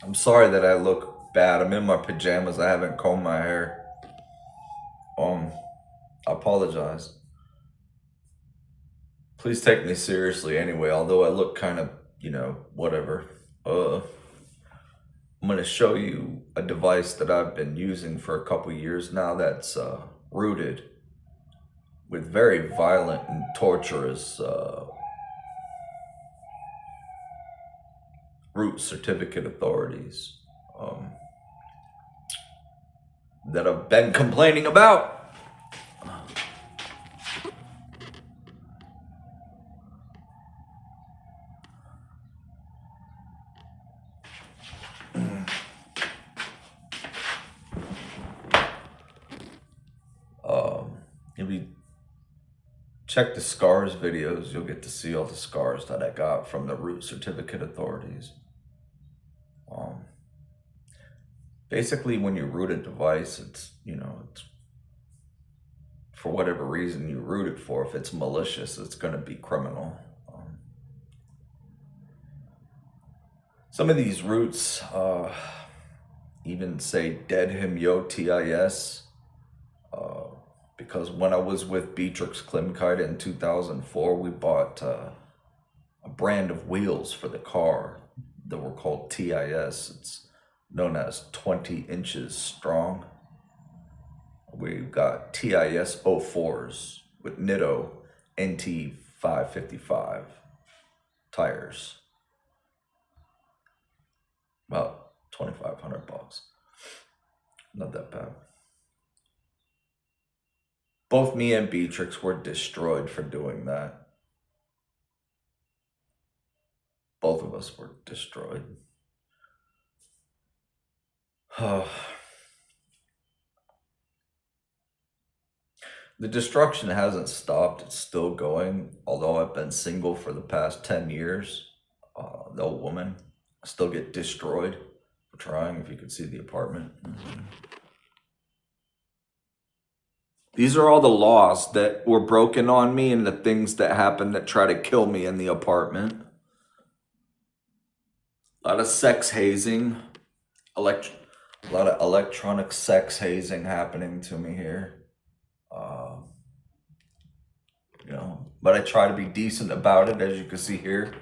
I'm sorry that I look bad. I'm in my pajamas. I haven't combed my hair. Um, I apologize. Please take me seriously anyway, although I look kind of, whatever. Uh, I'm going to show you a device that I've been using for a couple years now that's rooted with very violent and torturous root certificate authorities um, that I've been complaining about. If you check the scars videos, you'll get to see all the scars that I got from the root certificate authorities. Um, Basically, when you root a device, it's for whatever reason you root it for. If it's malicious, it's going to be criminal. Some of these roots even say dead him yo TIS, because when I was with Beatrix Klimkite in 2004, we bought a brand of wheels for the car that were called TIS. It's known as 20 inches strong. We've got TIS 04s with Nitto NT 555 tires. About 2,500 bucks. Not that bad. Both me and Beatrix were destroyed for doing that. Both of us were destroyed. The destruction hasn't stopped. It's still going. Although I've been single for the past 10 years, the old woman still get destroyed for trying, if you could see the apartment. These are all the laws that were broken on me and the things that happened that try to kill me in the apartment. A lot of sex hazing, a lot of electronic sex hazing happening to me here. But I try to be decent about it, as you can see here.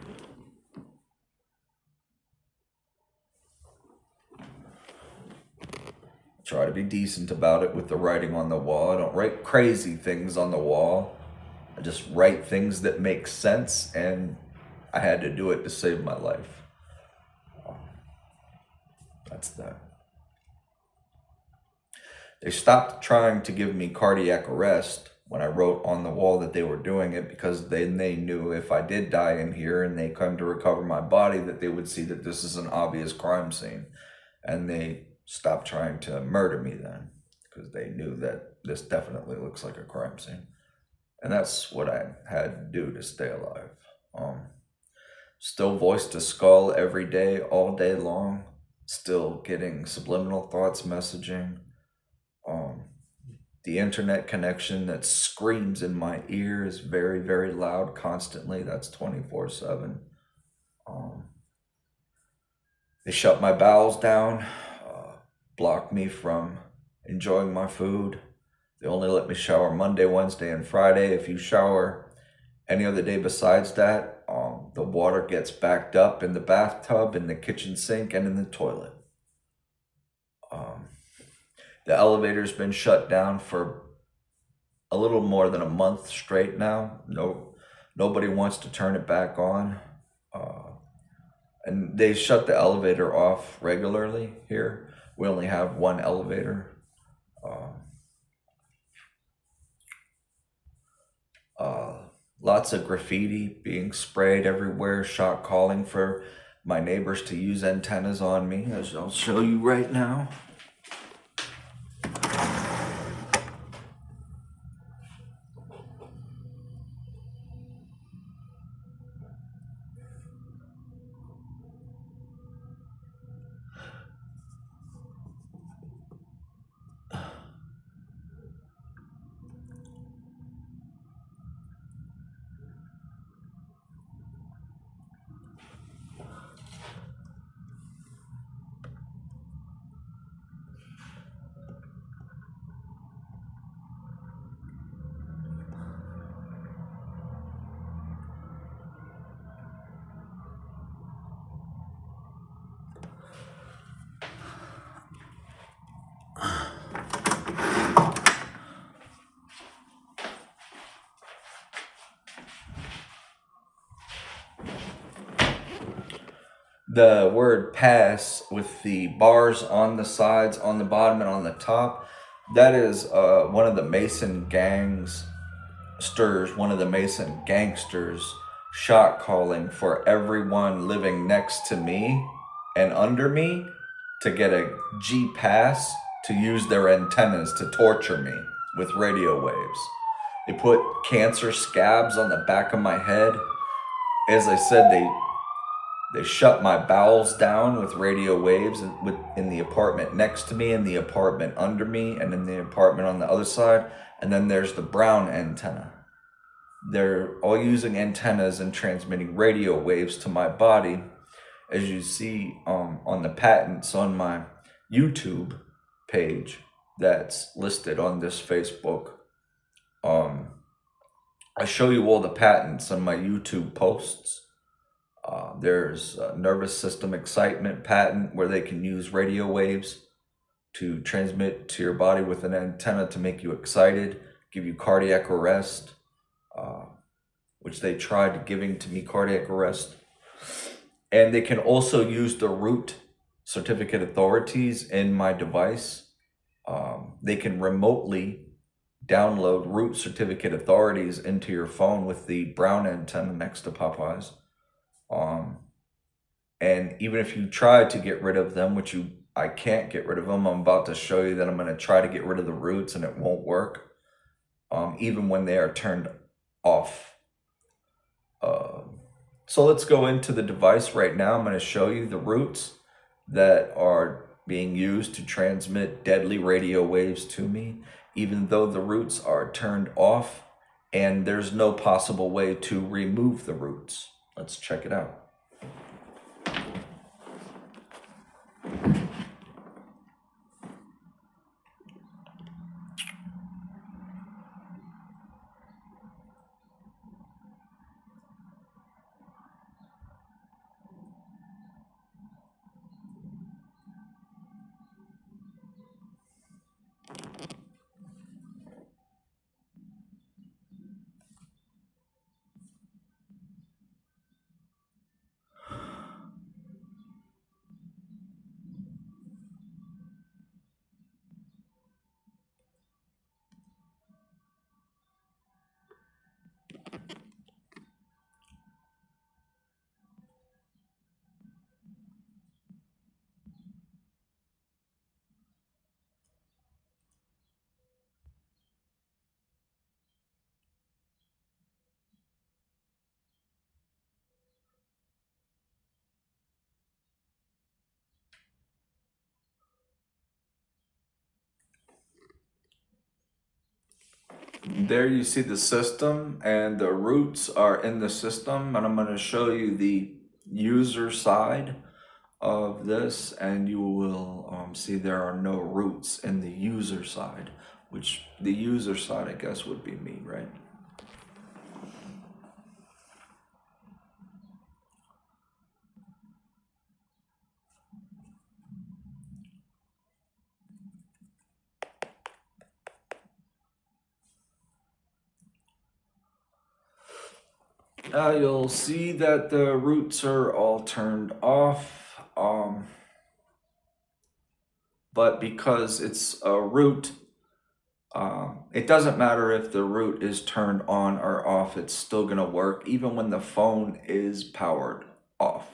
Try to be decent about it with the writing on the wall. I don't write crazy things on the wall. I just write things that make sense, and I had to do it to save my life. That's that. They stopped trying to give me cardiac arrest when I wrote on the wall that they were doing it, because then they knew if I did die in here and they come to recover my body, that they would see that this is an obvious crime scene. And they stopped trying to murder me then, because they knew that this definitely looks like a crime scene. And that's what I had to do to stay alive. Still voice to skull every day, all day long. Still getting subliminal thoughts messaging. The internet connection that screams in my ear is very, very loud constantly. That's 24/7. They shut my bowels down, block me from enjoying my food. They only let me shower Monday, Wednesday, and Friday. If you shower any other day besides that, the water gets backed up in the bathtub, in the kitchen sink, and in the toilet. The elevator's been shut down for a little more than a month straight now. Nobody wants to turn it back on. And they shut the elevator off regularly here. We only have one elevator. Lots of graffiti being sprayed everywhere, shot calling for my neighbors to use antennas on me, as I'll show you right now. The word pass with the bars on the sides, on the bottom, and on the top, that is one of the Mason one of the Mason gangsters shot calling for everyone living next to me and under me to get a G pass to use their antennas to torture me with radio waves. They put cancer scabs on the back of my head. As I said, they shut my bowels down with radio waves in the apartment next to me, in the apartment under me, and in the apartment on the other side. And then there's the brown antenna. They're all using antennas and transmitting radio waves to my body. As you see on the patents on my YouTube page that's listed on this Facebook, I show you all the patents on my YouTube posts. There's a nervous system excitement patent where they can use radio waves to transmit to your body with an antenna to make you excited, give you cardiac arrest, which they tried giving to me cardiac arrest. And they can also use the root certificate authorities in my device. They can remotely download root certificate authorities into your phone with the brown antenna next to Popeye's. And even if you try to get rid of them, I can't get rid of them. I'm about to show you that I'm going to try to get rid of the roots and it won't work. Even when they are turned off. So let's go into the device right now. I'm going to show you the roots that are being used to transmit deadly radio waves to me, even though the roots are turned off and there's no possible way to remove the roots. Let's check it out. There you see the system, and the roots are in the system, and I'm going to show you the user side of this, and you will see there are no roots in the user side, which the user side, I guess, would be me, right? You'll see that the roots are all turned off, but because it's a root, it doesn't matter if the root is turned on or off, it's still going to work even when the phone is powered off.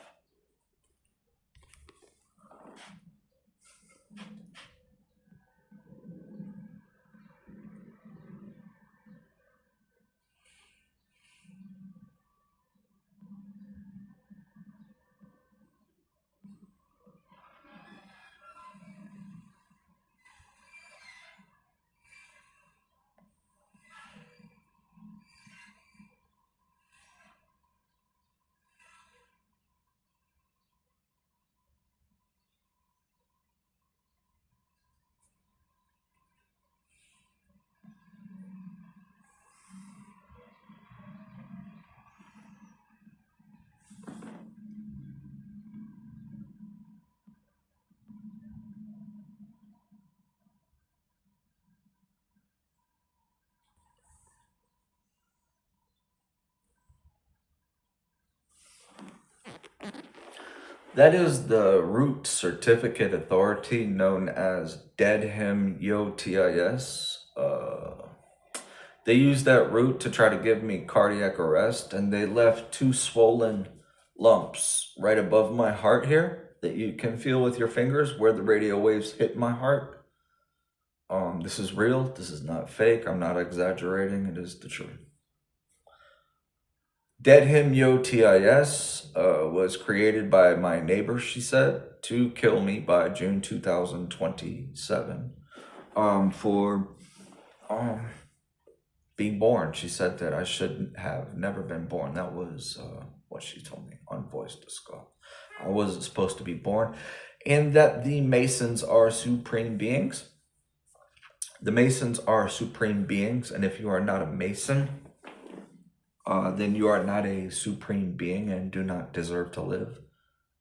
That is the root certificate authority known as Dedham Yotis. They used that route to try to give me cardiac arrest, and they left two swollen lumps right above my heart here that you can feel with your fingers where the radio waves hit my heart. This is real. This is not fake. I'm not exaggerating. It is the truth. Dedham Yotis was created by my neighbor, she said, to kill me by June 2027 for being born. She said that I shouldn't have never been born. That was what she told me on Voice to Skull. I wasn't supposed to be born. And that the Masons are supreme beings. The Masons are supreme beings. And if you are not a Mason, then you are not a supreme being and do not deserve to live.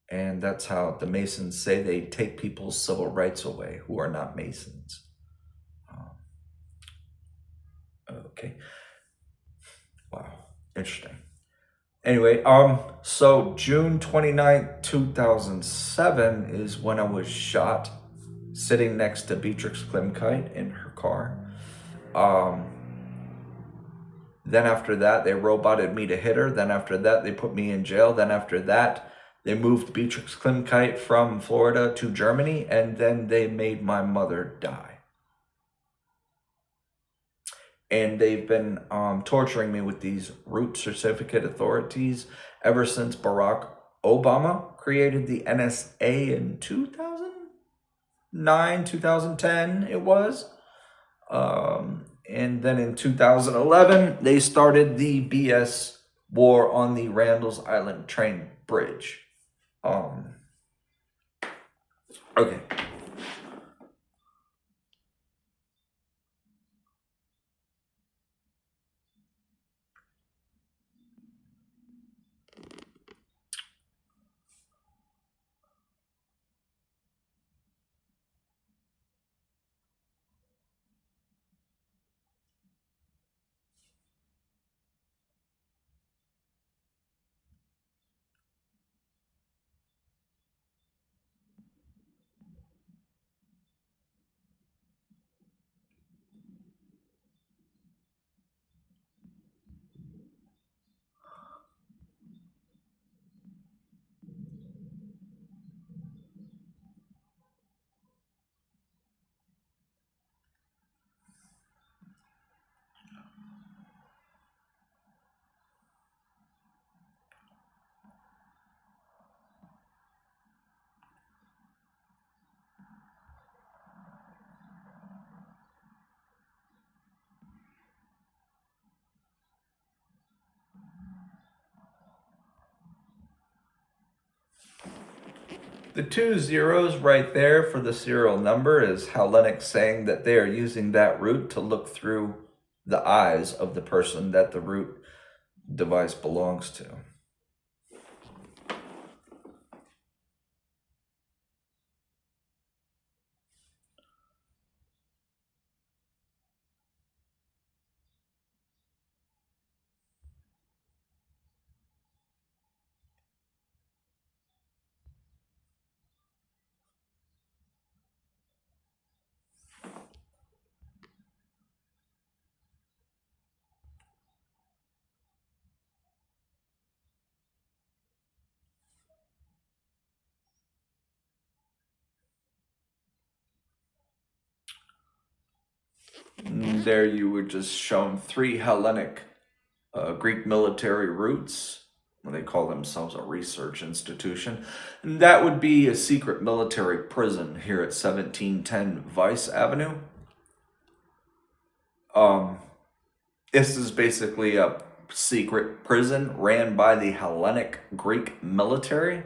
And that's how the Masons say they take people's civil rights away who are not Masons. Okay. Wow. Interesting. Anyway, so June 29th, 2007 is when I was shot sitting next to Beatrix Klimkite in her car. Then after that, they roboted me to hit her. Then after that, they put me in jail. Then after that, they moved Beatrix Klimkite from Florida to Germany, and then they made my mother die. And they've been torturing me with these root certificate authorities ever since Barack Obama created the NSA in 2009, 2010 it was. And then in 2011, they started the BS war on the Randall's Island train bridge. Okay. The 2 zeros right there for the serial number is Hellenic saying that they are using that root to look through the eyes of the person that the root device belongs to. There you were just shown 3 Hellenic Greek military roots. They call themselves a research institution. And that would be a secret military prison here at 1710 Vice Avenue. This is basically a secret prison ran by the Hellenic Greek military,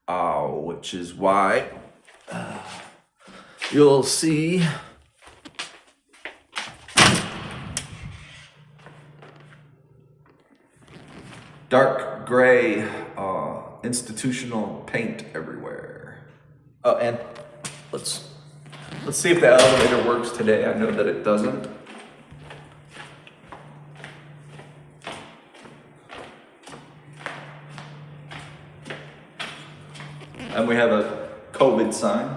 which is why you'll see dark gray institutional paint everywhere. Oh, and let's see if the elevator works today. I know that it doesn't. And we have a COVID sign.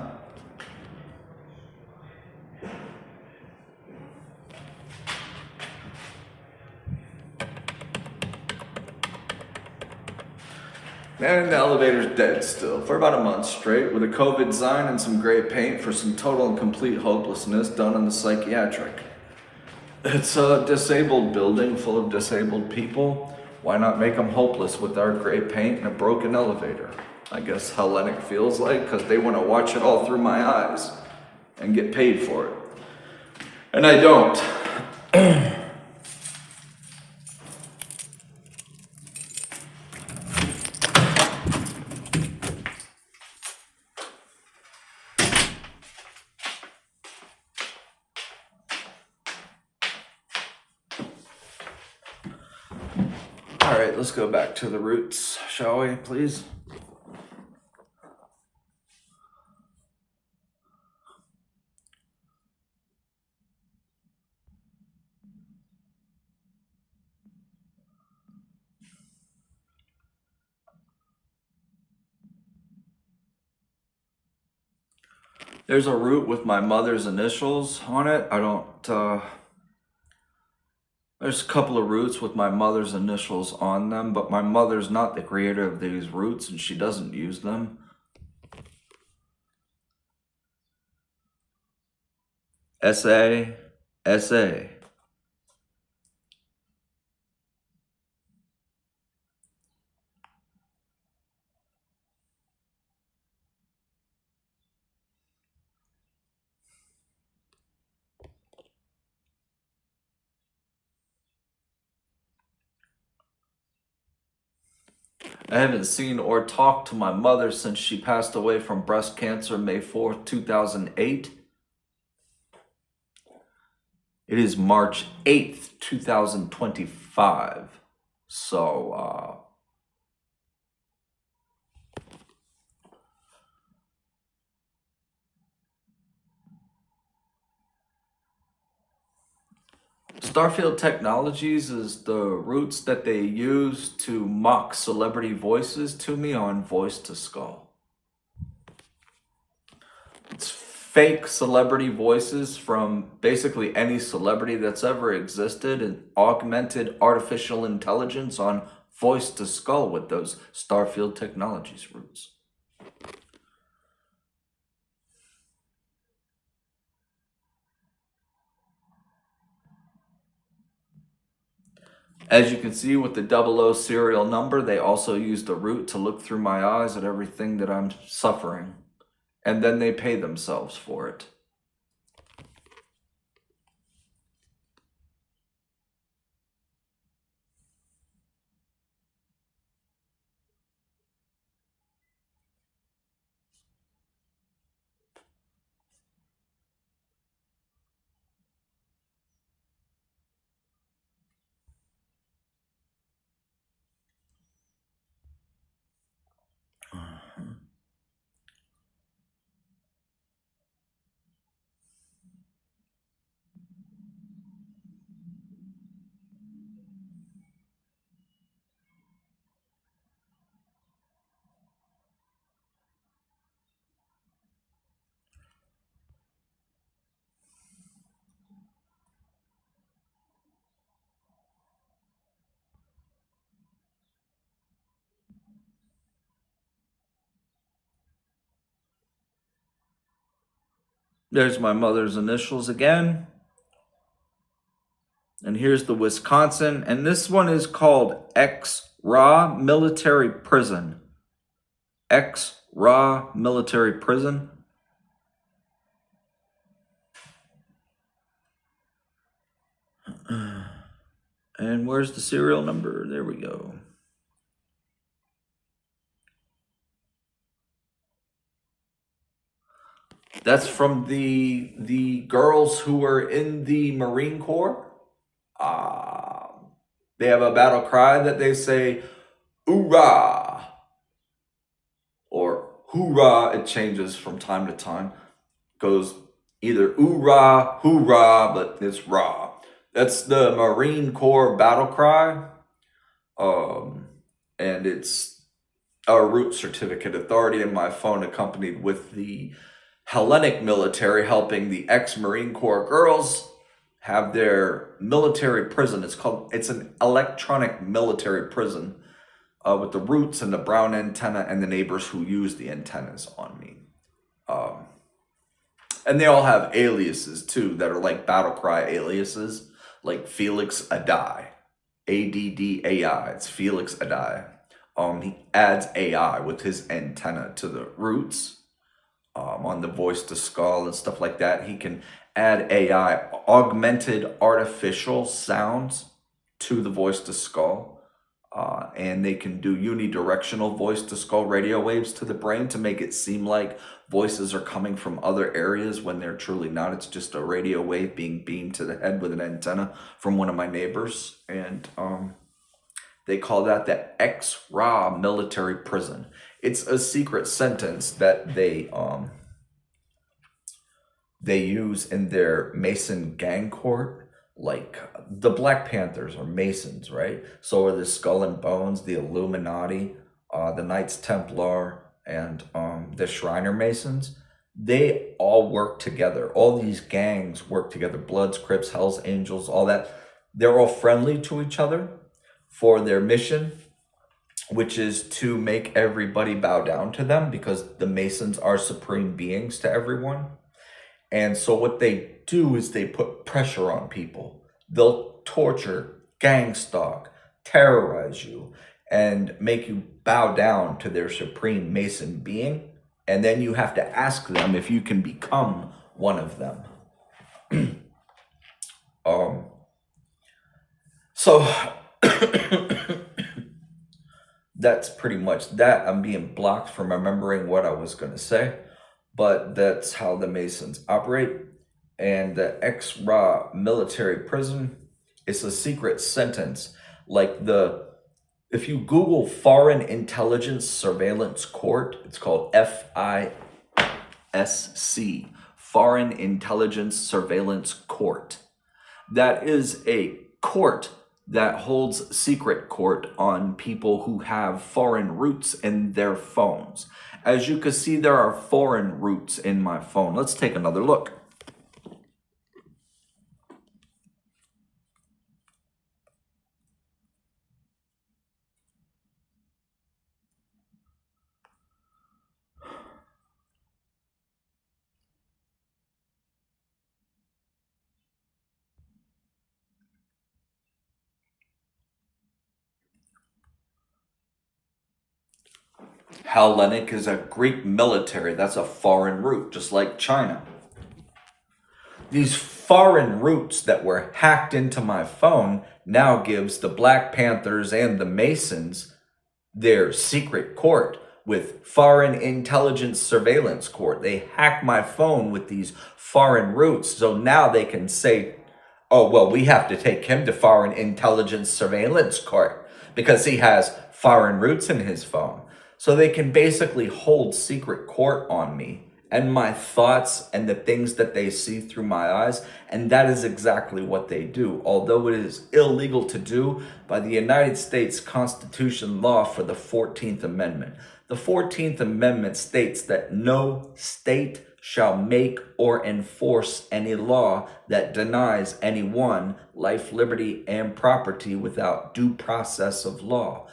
And the elevator's dead still for about a month straight with a COVID sign and some gray paint for some total and complete hopelessness done in the psychiatric. It's a disabled building full of disabled people. Why not make them hopeless with our gray paint and a broken elevator? I guess Hellenic feels like, because they want to watch it all through my eyes and get paid for it. And I don't. All right, let's go back to the roots, shall we, please? There's a root with my mother's initials on it. There's a couple of roots with my mother's initials on them, but my mother's not the creator of these roots and she doesn't use them. S.A. S.A. I haven't seen or talked to my mother since she passed away from breast cancer May 4th, 2008. It is March 8th, 2025. So, Starfield Technologies is the roots that they use to mock celebrity voices to me on Voice to Skull. It's fake celebrity voices from basically any celebrity that's ever existed and augmented artificial intelligence on Voice to Skull with those Starfield Technologies roots. As you can see with the 00 serial number, they also use the root to look through my eyes at everything that I'm suffering. And then they pay themselves for it. There's my mother's initials again. And here's the Wisconsin. And this one is called X-Ra Military Prison. X-Ra Military Prison. And where's the serial number? There we go. That's from the girls who were in the Marine Corps. They have a battle cry that they say, "Oorah," or "Hoorah." It changes from time to time. Goes either "Oorah," "Hoorah," but it's "Rah." That's the Marine Corps battle cry. And it's a root certificate authority in my phone, accompanied with the Hellenic military, helping the ex-Marine Corps girls have their military prison. It's an electronic military prison with the roots and the brown antenna and the neighbors who use the antennas on me. And they all have aliases too that are like battle cry aliases, like Felix Adai, Addai. It's Felix Adai. He adds AI with his antenna to the roots on the voice to skull and stuff like that. He can add AI, augmented artificial sounds, to the voice to skull. And they can do unidirectional voice to skull radio waves to the brain to make it seem like voices are coming from other areas when they're truly not. It's just a radio wave being beamed to the head with an antenna from one of my neighbors. And they call that the Ex-Ra military prison. It's a secret sentence that they use in their Mason gang court. Like the Black Panthers are Masons, right? So are the Skull and Bones, the Illuminati, the Knights Templar, and the Shriner Masons. They all work together. All these gangs work together. Bloods, Crips, Hells Angels, all that. They're all friendly to each other for their mission, which is to make everybody bow down to them because the Masons are supreme beings to everyone. And so what they do is they put pressure on people. They'll torture, gang stalk, terrorize you, and make you bow down to their supreme Mason being. And then you have to ask them if you can become one of them. So that's pretty much that. I'm being blocked from remembering what I was going to say. But that's how the Masons operate. And the Ex-Ra military prison is a secret sentence. Like if you Google Foreign Intelligence Surveillance Court, it's called FISC, Foreign Intelligence Surveillance Court. That is a court that holds secret court on people who have foreign roots in their phones. As you can see, there are foreign roots in my phone. Let's take another look. Hellenic is a Greek military. That's a foreign root, just like China. These foreign roots that were hacked into my phone now gives the Black Panthers and the Masons their secret court with Foreign Intelligence Surveillance Court. They hack my phone with these foreign roots. So now they can say, oh, well, we have to take him to Foreign Intelligence Surveillance Court because he has foreign roots in his phone. So they can basically hold secret court on me and my thoughts and the things that they see through my eyes. And that is exactly what they do. Although it is illegal to do by the United States Constitution law for the 14th Amendment. The 14th Amendment states that no state shall make or enforce any law that denies anyone life, liberty, and property without due process of law.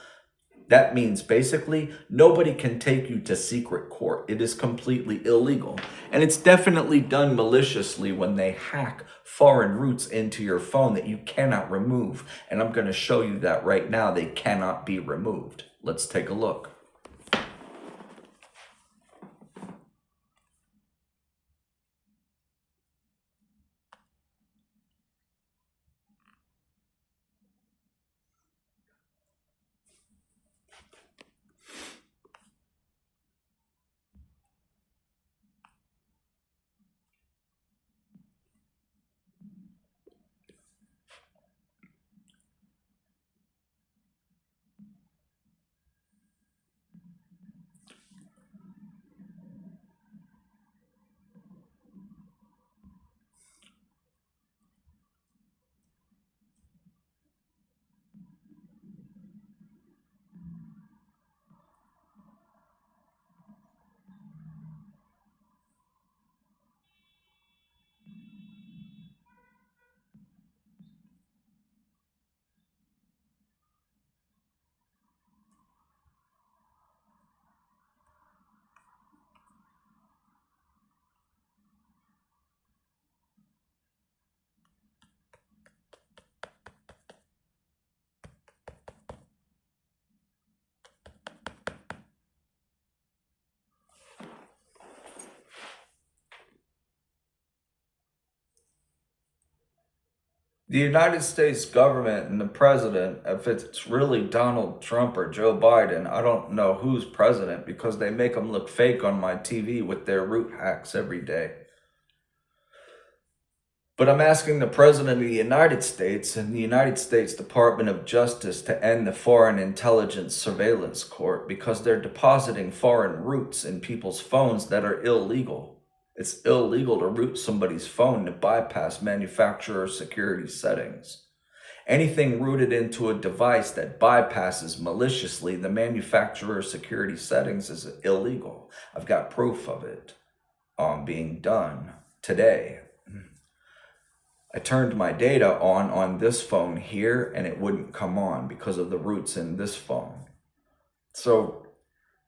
That means basically nobody can take you to secret court. It is completely illegal. And it's definitely done maliciously when they hack foreign roots into your phone that you cannot remove. And I'm going to show you that right now. They cannot be removed. Let's take a look. The United States government and the president, if it's really Donald Trump or Joe Biden, I don't know who's president because they make them look fake on my TV with their root hacks every day. But I'm asking the President of the United States and the United States Department of Justice to end the Foreign Intelligence Surveillance Court because they're depositing foreign roots in people's phones that are illegal. It's illegal to root somebody's phone to bypass manufacturer security settings. Anything rooted into a device that bypasses maliciously the manufacturer security settings is illegal. I've got proof of it being done today. I turned my data on this phone here and it wouldn't come on because of the roots in this phone. So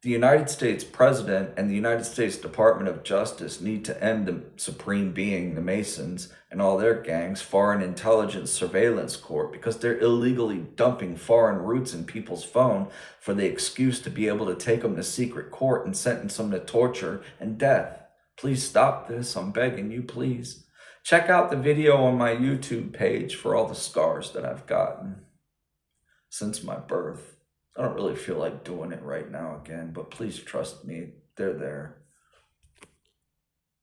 the United States President and the United States Department of Justice need to end the supreme being, the Masons, and all their gangs, Foreign Intelligence Surveillance Court, because they're illegally dumping foreign roots in people's phone for the excuse to be able to take them to secret court and sentence them to torture and death. Please stop this. I'm begging you, please. Check out the video on my YouTube page for all the scars that I've gotten since my birth. I don't really feel like doing it right now again, but please trust me, they're there.